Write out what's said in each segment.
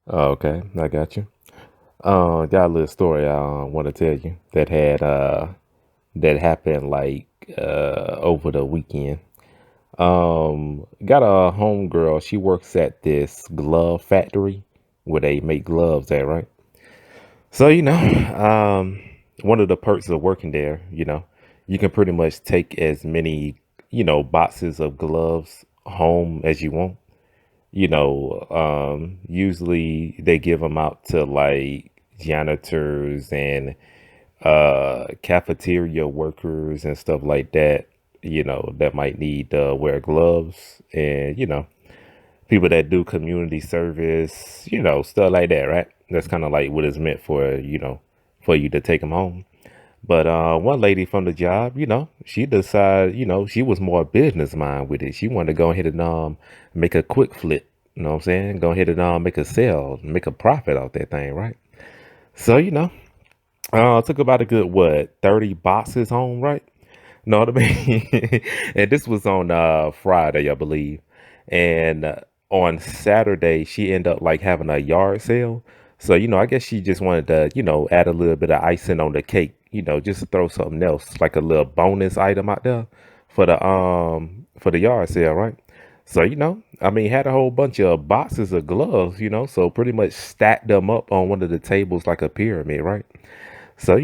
Oh, okay, I got you. Got a little story I want to tell you that happened like over the weekend. Got a homegirl. She works at this glove factory where they make gloves at, right? So one of the perks of working there, you can pretty much take as many boxes of gloves home as you want. Usually they give them out to like janitors and cafeteria workers and stuff like that, that might need to wear gloves and, people that do community service, stuff like that, right? That's kind of like what it's meant for, for you to take them home. But one lady from the job, she decided, she was more business mind with it. She wanted to go ahead and make a quick flip. You know what I'm saying? Go ahead and make a sale, make a profit off that thing, right? So, took about a good 30 boxes home, right? Know what I mean? And this was on Friday, I believe. And on Saturday, she ended up like having a yard sale. So, I guess she just wanted to, add a little bit of icing on the cake, just to throw something else, like a little bonus item out there for the yard sale, right? So, I mean, had a whole bunch of boxes of gloves, so pretty much stacked them up on one of the tables like a pyramid, right? So,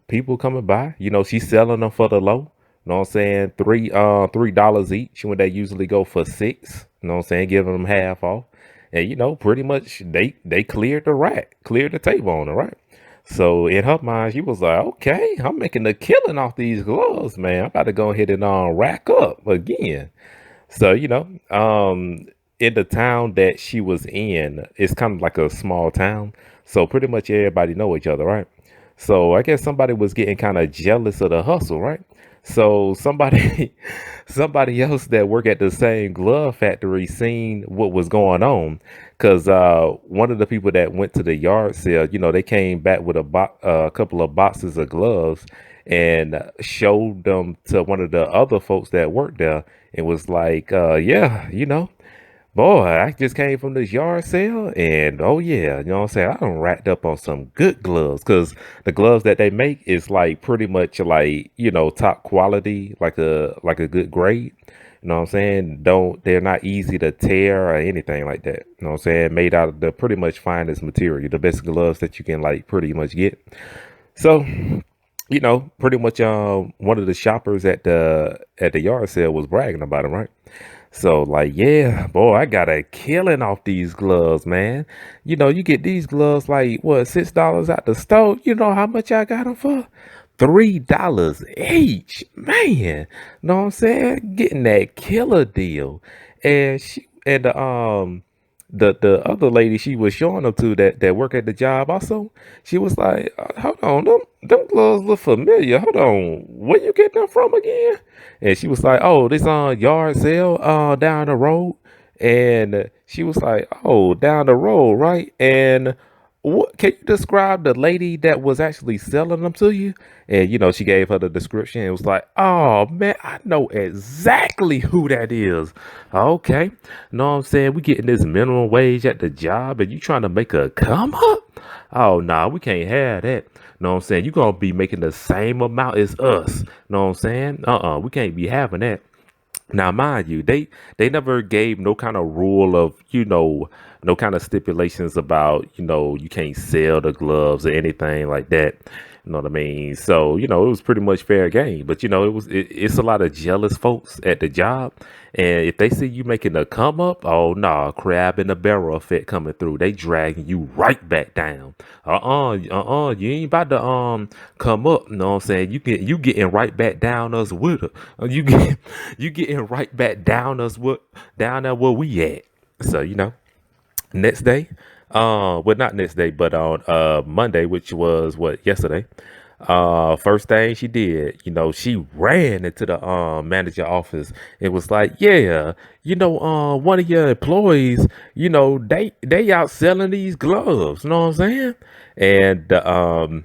people coming by, she's selling them for the low. You know what I'm saying? $3 each when they usually go for six. You know what I'm saying? Giving them half off. And pretty much they cleared the rack, cleared the table on it, right? So in her mind, she was like, okay, I'm making a killing off these gloves, man. I'm about to go ahead and rack up again. So, in the town that she was in, it's kind of like a small town. So pretty much everybody know each other, right? So I guess somebody was getting kind of jealous of the hustle, right? So somebody else that work at the same glove factory seen what was going on, because one of the people that went to the yard sale, they came back with a couple of boxes of gloves and showed them to one of the other folks that worked there, and was like, yeah, boy, I just came from this yard sale, and oh yeah, you know what I'm saying? I done racked up on some good gloves, because the gloves that they make is like pretty much like, top quality, like a good grade. You know what I'm saying? They're not easy to tear or anything like that. You know what I'm saying? Made out of the pretty much finest material, the best gloves that you can like pretty much get. So, pretty much one of the shoppers at the yard sale was bragging about him, right? So like, yeah, boy, I got a killing off these gloves, man. You get these gloves like what, $6 at the store. You know how much I got them for? $3 each, man. Know what I'm saying? Getting that killer deal. And the other lady she was showing them to that work at the job also, she was like, hold on, them gloves look familiar. Hold on, where you get them from again? And she was like, oh, this yard sale down the road. And she was like, oh, down the road, right? And what can you describe the lady that was actually selling them to you? And she gave her the description. It was like, oh man, I know exactly who that is. Okay. Know what I'm saying? We getting this minimum wage at the job and you trying to make a come up? Oh nah, we can't have that. Know what I'm saying? You gonna be making the same amount as us. Know what I'm saying? We can't be having that. Now, mind you, they never gave no kind of rule of, no kind of stipulations about, you can't sell the gloves or anything like that. You know what I mean? So, it was pretty much fair game. But it's a lot of jealous folks at the job. And if they see you making a come up, oh no, crab in the barrel effect coming through. They dragging you right back down. You ain't about to come up. You know what I'm saying? You getting right back down us with her. You get you getting right back down us what down there where we at. So next day, well not next day, but on Monday, which was what yesterday. First thing she did, she ran into the manager office. It was like, yeah, one of your employees, they out selling these gloves. You know what I'm saying? And the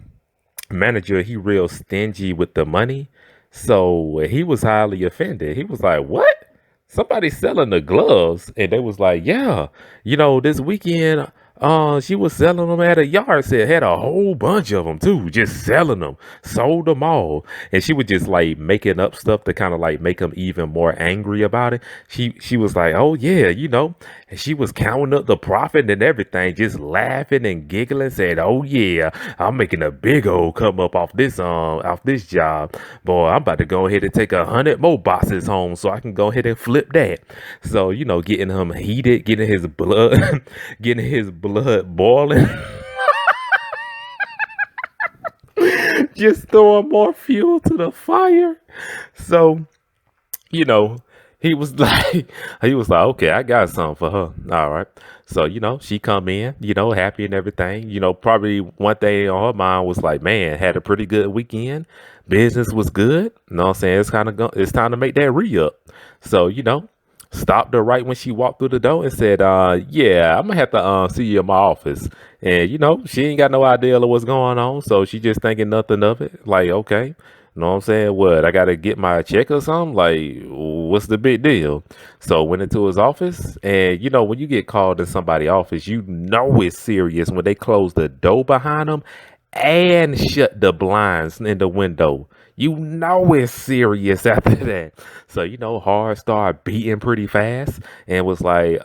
manager, he real stingy with the money, so he was highly offended. He was like, what? Somebody selling the gloves? And they was like, yeah, this weekend She was selling them at a yard sale. Had a whole bunch of them too, just selling them. Sold them all, and she was just like making up stuff to kind of like make him even more angry about it. She was like, "Oh yeah, and she was counting up the profit and everything, just laughing and giggling, saying, "Oh yeah, I'm making a big old come up off this job. Boy, I'm about to go ahead and take 100 more boxes home so I can go ahead and flip that." So, getting him heated, getting his blood getting his blood boiling, just throwing more fuel to the fire. So, you know, he was like, okay, I got something for her. All right. So, she come in, happy and everything. Probably one thing on her mind was like, man, had a pretty good weekend. Business was good. You know what I'm saying? It's time to make that re-up. So, stopped her right when she walked through the door and said, yeah, I'm gonna have to see you in my office. And she ain't got no idea of what's going on. So she just thinking nothing of it. Like, okay. You know what I'm saying? What? I gotta get my check or something? Like, what's the big deal? So went into his office, and when you get called in somebody's office, it's serious when they close the door behind them and shut the blinds in the window. It's serious after that. So, Hard started beating pretty fast and was like,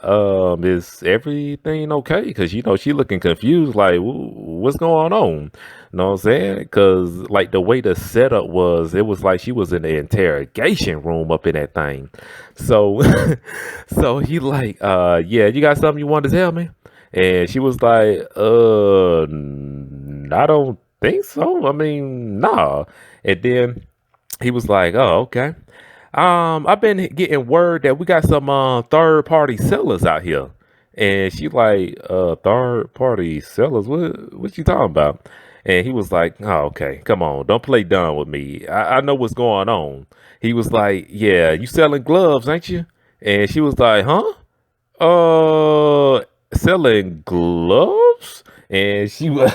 is everything okay? Because, she looking confused, like, what's going on? You know what I'm saying? Because, like, the way the setup was, it was like she was in the interrogation room up in that thing. So, so he like, yeah, you got something you want to tell me? And she was like, I don't think so. I mean, nah. And then he was like, oh, okay. I've been getting word that we got some third party sellers out here. And she like, third party sellers? What you talking about? And he was like, oh, okay, come on, don't play dumb with me. I know what's going on. He was like, yeah, you selling gloves, ain't you? And she was like, huh? Selling gloves? And she was,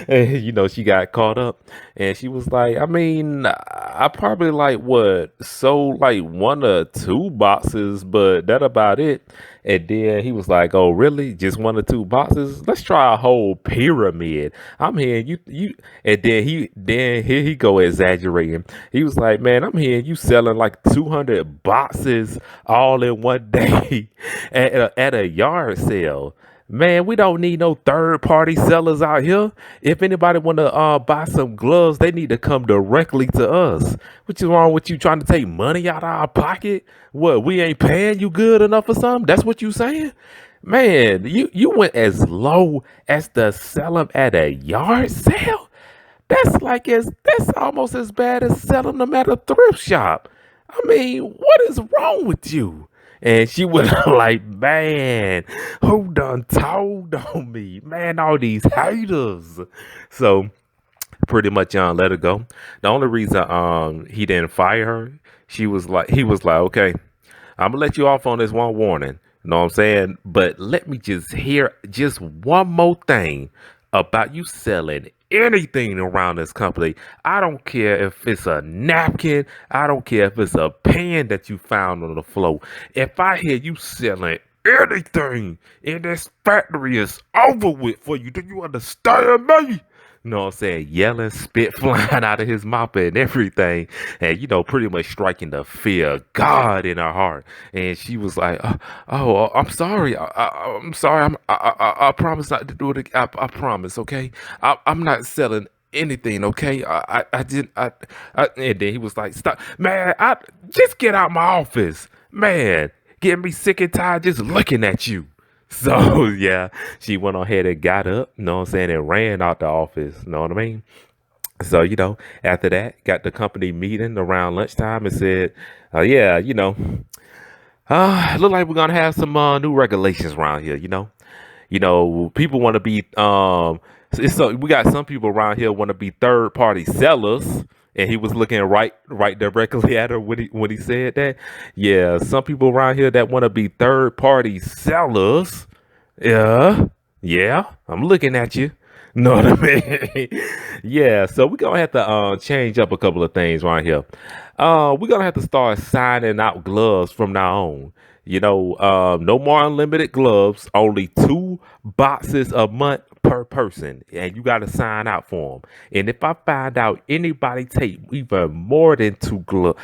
and, she got caught up, and she was like, I mean, I probably like what sold like one or two boxes, but that about it. And then he was like, oh, really? Just one or two boxes? Let's try a whole pyramid. I'm hearing you, and then here he go exaggerating. He was like, man, I'm hearing you selling like 200 boxes all in one day at a yard sale. Man, we don't need no third party sellers out here. If anybody want to buy some gloves, they need to come directly to us. What's wrong with you trying to take money out of our pocket? What, we ain't paying you good enough or something? That's what you saying? Man, you went as low as to sell them at a yard sale? That's almost as bad as selling them at a thrift shop. I mean, what is wrong with you? And she was like, man, who done told on me? Man, all these haters. So pretty much let her go. The only reason he didn't fire her, he was like, okay, I'm gonna let you off on this one warning. You know what I'm saying? But let me just hear just one more thing about you selling anything around this company. I don't care if it's a napkin. I don't care if it's a pen that you found on the floor. If I hear you selling anything in this factory, it's over with for you. Do you understand me? You know what I'm saying? Yelling, spit flying out of his mouth and everything. And, pretty much striking the fear of God in her heart. And she was like, I'm sorry. I'm sorry. I promise not to do it again. I promise, okay? I'm not selling anything, okay? I didn't. And then he was like, stop. Man, just get out my office. Man, getting me sick and tired just looking at you. So yeah, she went ahead and got up, you know what I'm saying, and ran out the office, you know what I mean? So, after that, got the company meeting around lunchtime and said, yeah, look like we're gonna have some new regulations around here, people want to be we got some people around here want to be third party sellers. And he was looking right directly at her when he said that. Yeah, some people around here that want to be third party sellers. Yeah, yeah, I'm looking at you. Know what I mean? Yeah, so we're gonna have to change up a couple of things right here. We're gonna have to start signing out gloves from now on. No more unlimited gloves, only 2 boxes a month per person, and you got to sign out for them. And if I find out anybody take even more than 2 gloves,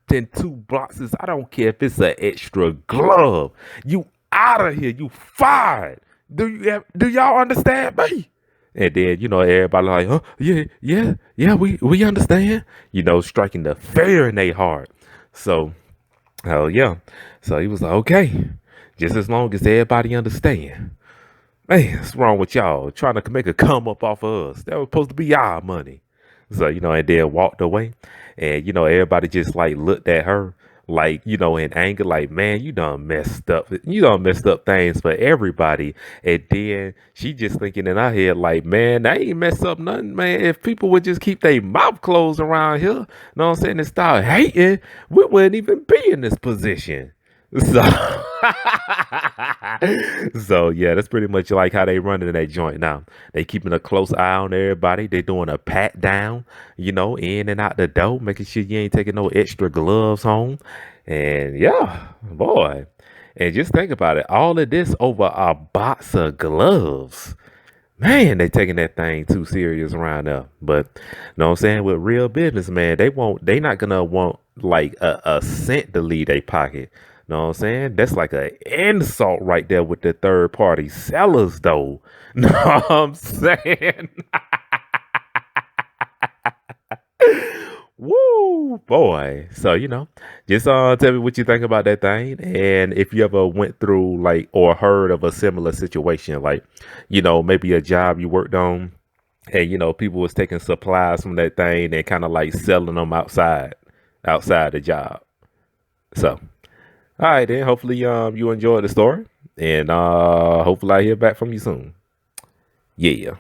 than 2 boxes, I don't care if it's an extra glove. You out of here. You fired. Do y'all understand me? And then, everybody like, huh? Yeah, yeah, yeah, we understand. Striking the fear in their heart. So, hell yeah. So he was like, okay, just as long as everybody understand. Man, what's wrong with y'all? Trying to make a come up off of us. That was supposed to be our money. So, and then walked away. And, everybody just like looked at her like, in anger, like, man, you done messed up. You done messed up things for everybody. And then she just thinking in her head, like, man, I ain't messed up nothing, man. If people would just keep their mouth closed around here, know what I'm saying, and start hating, we wouldn't even be in this position. So, so yeah, that's pretty much like how they running that joint now. They keeping a close eye on everybody. They doing a pat down, in and out the door, making sure you ain't taking no extra gloves home. And yeah, boy. And just think about it. All of this over a box of gloves. Man, they taking that thing too serious around there. But know what I'm saying? With real business, man, they not gonna want like a cent to leave their pocket. Know what I'm saying? That's like an insult right there with the third party sellers though. Know what I'm saying? Woo, boy. So, just tell me what you think about that thing. And if you ever went through like or heard of a similar situation, like, maybe a job you worked on and people was taking supplies from that thing and kind of like selling them outside the job. So, all right then. Hopefully you enjoyed the story. And hopefully I hear back from you soon. Yeah.